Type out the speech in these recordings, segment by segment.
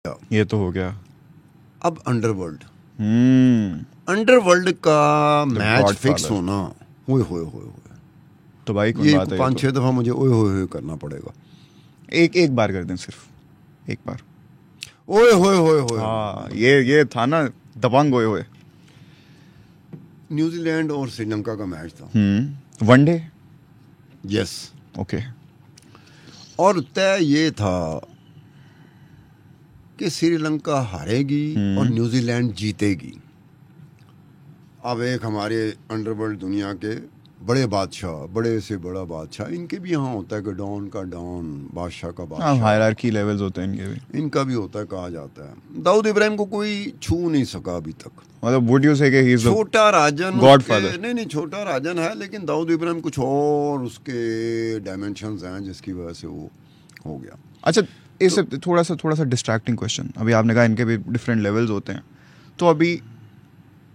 ये तो हो गया। अब अंडरवर्ल्ड The का मैच Godfather. फिक्स होना, ओए होए होए होए, तो भाई कौन ये बात है? 5-6 दफा मुझे ओए होए होए करना पड़ेगा। एक बार कर दें, सिर्फ एक बार। ओए होए होए होए। हाँ, ये था ना, दबंग ओए होए। न्यूजीलैंड और श्रीलंका का मैच था। वनडे। यस। ओके। और तय ये था कि श्रीलंका हारेगी और न्यूजीलैंड जीतेगी। अब एक हमारे अंडरवर्ल्ड दुनिया के बड़े बादशाह, बड़े से बड़ा बादशाह, इनके भी यहाँ होता है कि डॉन का डॉन, बादशाह का बादशाह, हायरार्की लेवल्स होते हैं इनके भी। इनका भी होता है, कहा जाता है। दाऊद इब्राहिम को कोई छू नहीं सका अभी तक। मतलब वुड यू से कि ही इज द छोटा राजन, गॉडफादर? नहीं, छोटा राजन है, लेकिन दाऊद इब्राहिम कुछ और उसके डायमेंशंस हैं जिसकी वजह से वो हो गया। अच्छा, इससे थोड़ा सा डिस्ट्रैक्टिंग क्वेश्चन। अभी आपने कहा इनके भी डिफरेंट लेवल्स होते हैं, तो अभी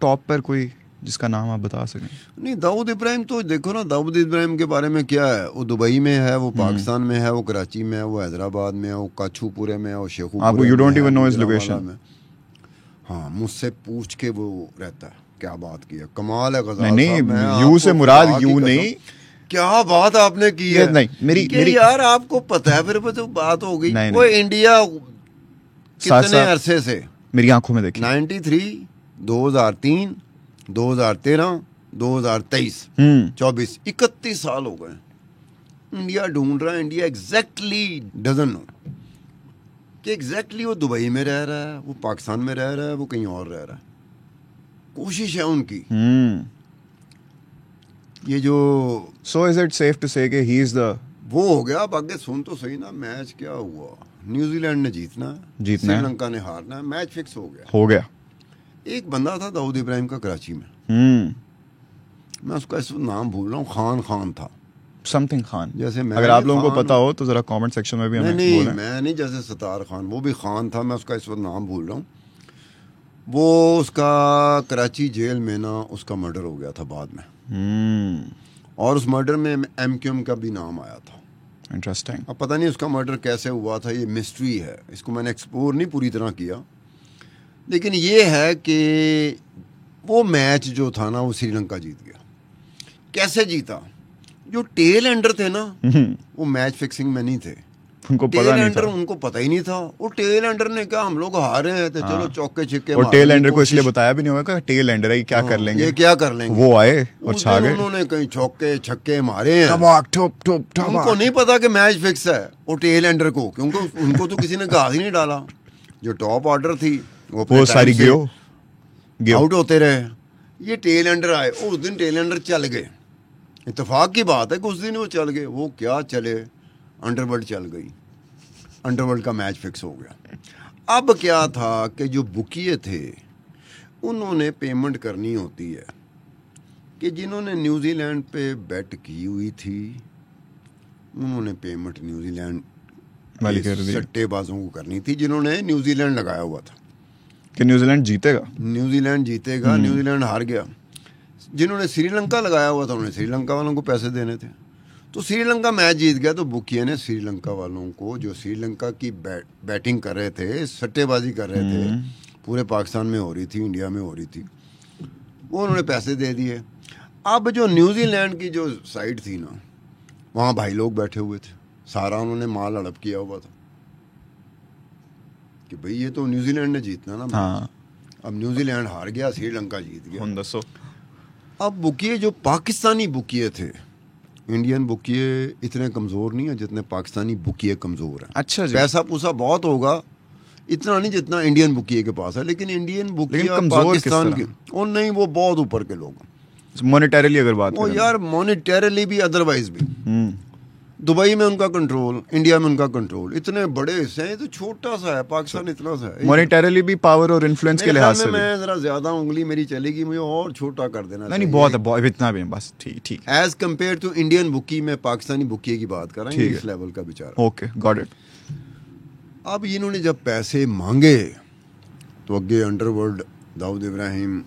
टॉप पर कोई जिसका नाम आप बता सकें? नहीं, दाऊद इब्राहिम तो देखो ना, दाऊद इब्राहिम के बारे में क्या है, वो दुबई में है, वो पाकिस्तान में है, वो कराची में है, वो हैदराबाद में है, वो काछूपुरे में है, वो शेखुपुरे में, you don't even know his Gujranwala location? में। हाँ, मुझसे पूछ के वो रहता है। क्या बात की है, कमाल है गज़ाल नहीं, साहब, मैं यू आपको से मुराद खुदा की यू कसम, नहीं। क्या बात आपने की है। नहीं, मेरी यार आपको पता है, फिर तो बात हो गई। नहीं, वो इंडिया कितने अरसे से, मेरी आंखों में देखिए, 93, 2003, 2013, 2023, 24, 31 साल हो गए। इंडिया ढूंढ रहा है। इंडिया एग्जैक्टली डजंट नो कि एग्जैक्टली वो दुबई में रह रहा है, वो पाकिस्तान में रह रहा है, वो कहीं और रह रहा है। कोशिश है उनकी। ये जो so is it safe to say कि ही इज द, वो हो गया। अब आगे सुन तो सही ना, मैच क्या हुआ, न्यूजीलैंड ने जीतना है, श्रीलंका ने हारना है, मैच फिक्स हो गया। एक बंदा था दाऊद इब्राहिम का कराची में, मैं उसका इस वक्त नाम भूल रहा हूँ, खान था, समथिंग खान। जैसे मैं, अगर आप लोगों को पता हो तो जरा कमेंट सेक्शन में भी हमें नहीं, बोलें। मैं नहीं, जैसे सतार खान, वो भी खान था, मैं उसका इस वक्त नाम भूल रहा हूँ। वो उसका कराची जेल में ना उसका मर्डर हो गया था बाद में, और उस मर्डर में MQM का भी नाम आया था। इंटरेस्टिंग। अब पता नहीं उसका मर्डर कैसे हुआ था, ये मिस्ट्री है, इसको मैंने एक्सप्लोर नहीं पूरी तरह किया। लेकिन ये है कि वो मैच जो था ना, वो श्रीलंका जीत गया। कैसे जीता? जो टेल एंडर थे ना, वो मैच फिक्सिंग में नहीं थे, उनको पता नहीं था। उनको पता ही नहीं था। वो टेल एंडर ने कहा हम लोग हारे हैं तो चलो चौके छिक्के, और टेल एंडर को इसलिए बताया भी नहीं होगा, टेल एंडर है, क्या कर लेंगे, ये क्या कर लेंगे। वो आए और छा गए। उन्होंने कहीं चौके छक्के मारे हैं, उनको नहीं पता कि मैच फिक्स है। वो टेल एंडर को, क्योंकि उनको तो किसी ने घास ही नहीं डाला। जो टॉप ऑर्डर थी वो सारी आउट होते रहे। ये टेल एंडर आए और उस दिन टेल एंडर चल गए। इत्तेफाक की बात है कि उस दिन वो चल गए। वो क्या चले, अंडरवर्ल्ड चल गई, अंडरवर्ल्ड का मैच फिक्स हो गया। अब क्या था कि जो बुकिए थे उन्होंने पेमेंट करनी होती है, कि जिन्होंने न्यूजीलैंड पे बेट की हुई थी उन्होंने पेमेंट न्यूजीलैंड सट्टेबाजों को करनी थी, जिन्होंने न्यूजीलैंड लगाया हुआ था कि न्यूजीलैंड जीतेगा, न्यूजीलैंड हार गया। जिन्होंने श्रीलंका लगाया हुआ था उन्हें श्रीलंका वालों को पैसे देने थे। तो श्रीलंका मैच जीत गया, तो बुकिया ने श्रीलंका वालों को, जो श्रीलंका की बैटिंग कर रहे थे, सट्टेबाजी कर रहे थे, पूरे पाकिस्तान में हो रही थी, इंडिया में हो रही थी, वो उन्होंने पैसे दे दिए। अब जो न्यूजीलैंड की जो साइड थी ना, वहाँ भाई लोग बैठे हुए थे, सारा उन्होंने माल हड़प किया हुआ था कि भाई ये तो न्यूजीलैंड ने जीतना ना। हाँ। अब न्यूजीलैंड हार गया, श्रीलंका जीत गया। दसो। अब बुकिए जो पाकिस्तानी बुकिए थे, इंडियन बुकिए इतने कमज़ोर नहीं है जितने पाकिस्तानी बुकिए कमज़ोर हैं। अच्छा जी। पैसा पूसा बहुत होगा, इतना नहीं जितना इंडियन बुकिए के पास है, लेकिन इंडियन बुकिया पाकिस्तान के, और नहीं, वो बहुत ऊपर के लोग। मॉनेटरीली अगर बात वो यार मॉनेटरीली भी, अदरवाइज भी, दुबई में उनका कंट्रोल, इंडिया में उनका कंट्रोल, इतने बड़े हिस्से हैं। तो छोटा सा है पाकिस्तान, इतना सा है। मॉनेटरीली भी पावर और इन्फ्लुएंस के लिहाज से मैं जरा ज्यादा उंगली मेरी चलेगी, मुझे और छोटा कर देना। नहीं, बहुत है, बहुत, इतना भी बस, ठीक। As compare to Indian bookie में पाकिस्तानी बुकी की बात कर रहा हूँ, इस लेवल का बेचारा। Okay, got it. अब इन्होंने जब पैसे मांगे तो अगे अंडरवर्ल्ड, दाऊद इब्राहिम,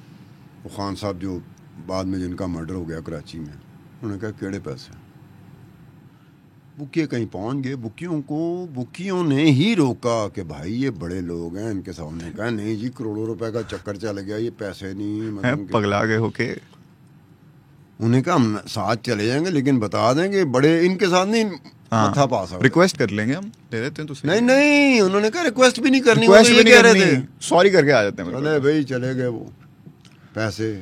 खान साहब जो बाद में जिनका मर्डर हो गया कराची में, उन्होंने कहा केड़े पैसे, बुकिए कहीं पहुंच गए, बुकियों ने ही रोका कि भाई ये बड़े लोग हैं, इनके सामने कहा नहीं जी करोड़ों रुपए का चक्कर चल गया, ये पैसे नहीं हैं मतलब कि-" पगला गए होके। उन्हें कहा हम साथ चले जाएंगे लेकिन बता देंगे बड़े इनके साथ नहीं मत्था पास हो। रिक्वेस्ट कर लेंगे हम, दे देते हैं तो सही। नहीं उन्होंने कहा रिक्वेस्ट भी नहीं करनी, वो रिक्वेस्ट तो भी ये नहीं कह रहे करनी, थे सॉरी करके आ जाते हैं चले भाई चले गए वो पैसे।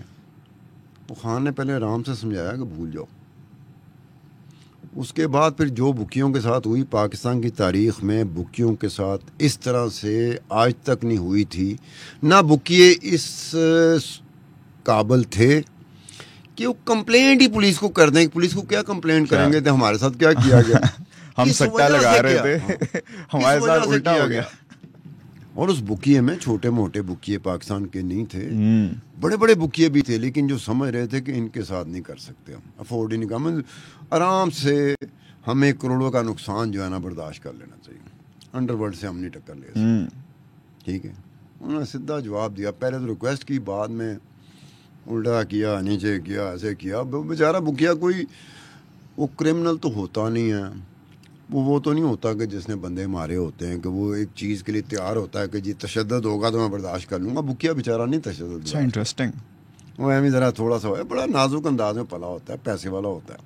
वो खान ने पहले आराम से समझाया कि भूल जाओ। उसके बाद फिर जो बुकियों के साथ हुई, पाकिस्तान की तारीख में बुकियों के साथ इस तरह से आज तक नहीं हुई थी। ना बुकिए इस काबिल थे कि वो कंप्लेंट ही पुलिस को कर दें। पुलिस को क्या कंप्लेंट करेंगे, तो हमारे साथ क्या किया गया हम किस सट्टा वजह लगा से रहे किया? थे हमारे किस वजह साथ से उल्टा किया हो गया। और उस बुकिए में छोटे मोटे बुकिए पाकिस्तान के नहीं थे, बड़े बड़े बुकिए भी थे, लेकिन जो समझ रहे थे कि इनके साथ नहीं कर सकते, हम अफोर्ड ही नहीं कर, आराम से हमें करोड़ों का नुकसान जो है ना बर्दाश्त कर लेना चाहिए, अंडरवर्ल्ड से हम नहीं टक्कर ले सकते। ठीक है, उन्होंने सीधा जवाब दिया। पहले तो रिक्वेस्ट की, बाद में उल्टा किया, नीचे किया, ऐसे किया। बेचारा बुकिया कोई वो क्रिमिनल तो होता नहीं है, वो तो नहीं होता कि जिसने बंदे मारे होते हैं कि वो एक चीज़ के लिए तैयार होता है कि जी तशद्दुद होगा तो मैं बर्दाश्त कर लूँगा। बुकिया बेचारा नहीं तशद्दुद। अच्छा, इंटरेस्टिंग। वो एम ज़रा थोड़ा सा है, बड़ा नाजुक अंदाज में पला होता है, पैसे वाला होता है।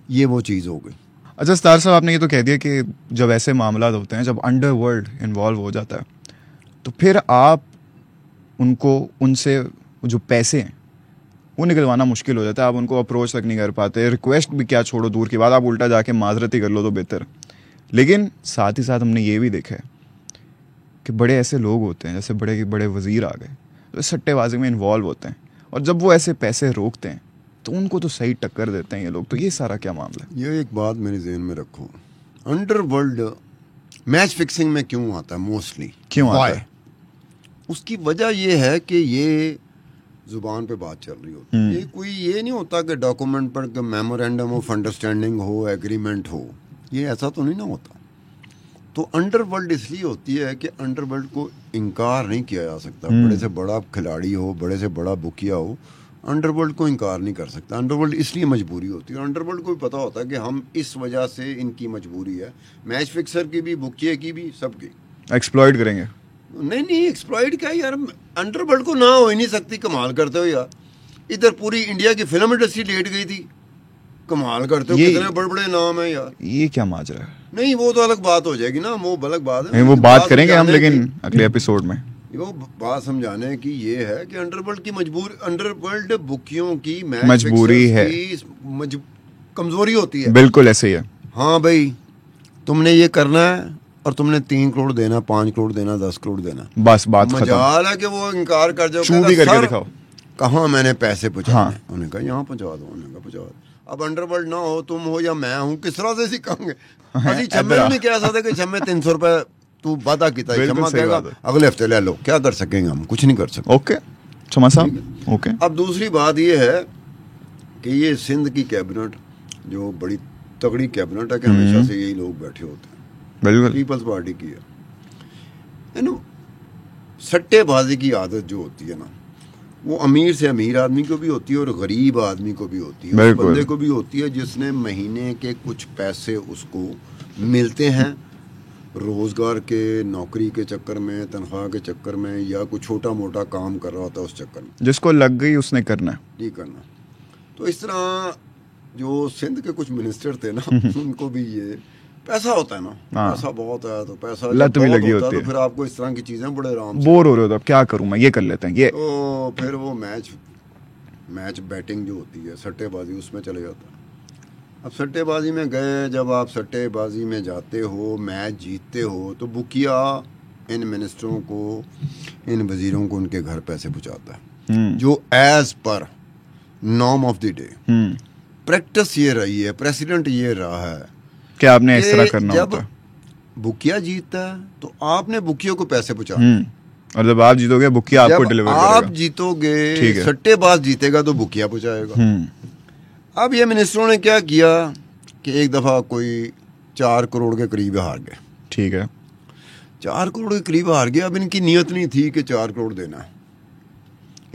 ये वो चीज़ हो गई। अच्छा सितार साहब, आपने ये तो कह दिया कि जब ऐसे मामला होते हैं, जब अंडरवर्ल्ड इन्वॉल्व हो जाता है, तो फिर आप उनको, उनसे जो पैसे हैं वो निकलवाना मुश्किल हो जाता है। आप उनको अप्रोच तक नहीं कर पाते, रिक्वेस्ट भी क्या छोड़ो दूर की बात, आप उल्टा जाके माजरत ही कर लो तो बेहतर। लेकिन साथ ही साथ हमने ये भी देखा है कि बड़े ऐसे लोग होते हैं, जैसे बड़े बड़े वजीर आ गए, तो सट्टेबाजी में इन्वॉल्व होते हैं, और जब वो ऐसे पैसे रोकते हैं तो उनको तो सही टक्कर देते हैं ये लोग। तो ये सारा क्या मामला है? ये एक बात मेरे जहन में रखो, अंडरवर्ल्ड मैच फिक्सिंग में क्यों आता है मोस्टली? क्यों आता है? उसकी वजह ये है कि ये जुबान पे बात चल रही होती है। ये कोई ये नहीं होता कि डॉक्यूमेंट पर मेमोरेंडम ऑफ अंडरस्टैंडिंग हो, एग्रीमेंट हो, ये ऐसा तो नहीं ना होता। तो अंडरवर्ल्ड इसलिए होती है कि अंडरवर्ल्ड को इनकार नहीं किया जा सकता। बड़े से बड़ा खिलाड़ी हो, बड़े से बड़ा बुकिया हो, अंडरवर्ल्ड को इनकार नहीं कर सकता। अंडरवर्ल्ड इसलिए मजबूरी होती है। अंडरवर्ल्ड को भी पता होता है कि हम इस वजह से इनकी मजबूरी है, मैच फिक्सर की भी, बुकिया की भी, सबकी एक्सप्लॉइट करेंगे। नहीं एक्सप्लॉइट क्या यार, अंडरवर्ल्ड को ना हो ही नहीं सकती। कमाल करते हो यार, इधर पूरी इंडिया की फिल्म इंडस्ट्री लेट गई थी। कमाल करते हो, कितने बड़े बड़े नाम है यार। ये क्या माजरा है? नहीं वो तो अलग बात हो जाएगी ना, वो अलग बात है, वो बात करेंगे हम, लेकिन अगले एपिसोड में। वो बात समझाने की ये है कि अंडरवर्ल्ड की अंडरवर्ल्ड बुकियों की मजबूरी है, कमजोरी होती है। बिल्कुल ऐसे ही है। हाँ भाई, तुमने ये करना है और तुमने 3 करोड़ देना, 5 करोड़ देना, 10 करोड़ देना, बस बात खत्म। मजाल है कि वो इनकार कर जाओ, चूंटी करके दिखाओ कहाँ मैंने पैसे पहुंचाने। हाँ। उन्होंने कहा यहाँ पहुंचा दो, उन्होंने कहा पहुंचा दो। अब अंडरवर्ल्ड ना हो, तुम हो या मैं हूँ, किस तरह से सिखाएंगे? अभी छम्मे नहीं कह सकते कि छम्मे 300 रुपए तू वादा किया, छम्मा कहेगा अगले हफ्ते ले लो। क्या कर सकेंगे हम? कुछ नहीं कर सकते। ओके छम्मा साहब, ओके। अब दूसरी बात ये है कि ये सिंध की कैबिनेट जो बड़ी तगड़ी कैबिनेट है कि हमेशा से यही लोग बैठे होते हैं, बिल्कुल पीपल्स पार्टी की है। सट्टेबाजी की आदत जो होती है ना, वो अमीर से अमीर आदमी को भी होती है और गरीब आदमी को भी होती है, उस बंदे को भी होती है जिसने महीने के कुछ पैसे उसको मिलते हैं रोजगार के, नौकरी के चक्कर में, तनख्वाह के चक्कर में, या कुछ छोटा मोटा काम कर रहा होता है उस चक्कर में, जिसको लग गई उसने करना है, ये करना। तो इस तरह जो सिंध के कुछ मिनिस्टर थे ना, उनको भी ये पैसा होता है ना, पैसा बहुत है, तो पैसा लत भी लगी होती है, तो फिर आपको इस तरह की चीजें बड़े आराम से बोर हो रहे हो तो अब क्या करूं मैं, ये कर लेते हैं ये। तो फिर वो मैच बैटिंग जो होती है, सट्टेबाजी, उसमें चले जाता है। अब सट्टेबाजी में गए, जब आप सट्टेबाजी में जाते हो, मैच जीतते हो, तो बुकिया इन मिनिस्टरों को, इन वजीरों को उनके घर पैसे पहुंचाता है, जो as per norm of the day practice ये रही है, प्रेसिडेंट ये रहा है कि आपने इस तरह करना होता है। जब बुकिया जीतता है तो आपने बुकिया को पैसे पहुंचाने, और जब आप जीतोगे बुकिया आपको डिलीवर करेगा। आप जीतोगे, सट्टेबाज जीतेगा तो बुकिया पहुंचाएगा। अब ये मिनिस्टरों ने क्या किया कि एक दफा कोई 4 करोड़ के करीब हार गए। ठीक है, 4 करोड़ के करीब हार गया। अब इनकी नीयत नहीं थी कि 4 करोड़ देना है।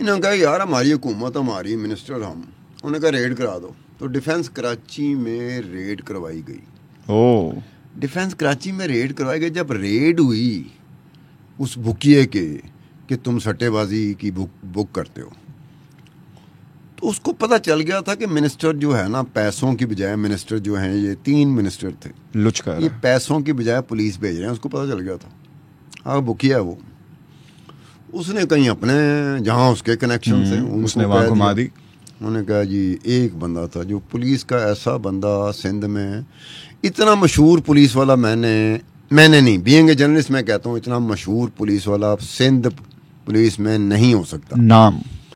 इन्होंने कहा यार हमारी हुकूमत, हमारी मिनिस्टर हम, उन्होंने कहा रेड करा दो। तो डिफेंस कराची में रेड करवाई गई। ओ डिफेंस कराची में रेड करवाई गई। जब रेड हुई उस बुकिए के कि तुम सट्टेबाजी की बुक करते हो, तो उसको पता चल गया था कि मिनिस्टर जो है ना, पैसों की बजाय मिनिस्टर जो हैं, ये 3 मिनिस्टर थे, लुच कर ये पैसों की बजाय पुलिस भेज रहे हैं। उसको पता चल गया था। हाँ, बुकिया है वो, उसने कहीं अपने जहाँ उसके कनेक्शन से उसने वहाँ घुमा दी। उन्होंने कहा जी एक बंदा था जो पुलिस का, ऐसा बंदा सिंध में इतना मशहूर पुलिस वाला, मैंने नहीं, बीइंग ए जर्नलिस्ट मैं कहता हूँ इतना मशहूर पुलिस वाला सिंध पुलिस में नहीं हो सकता। नाम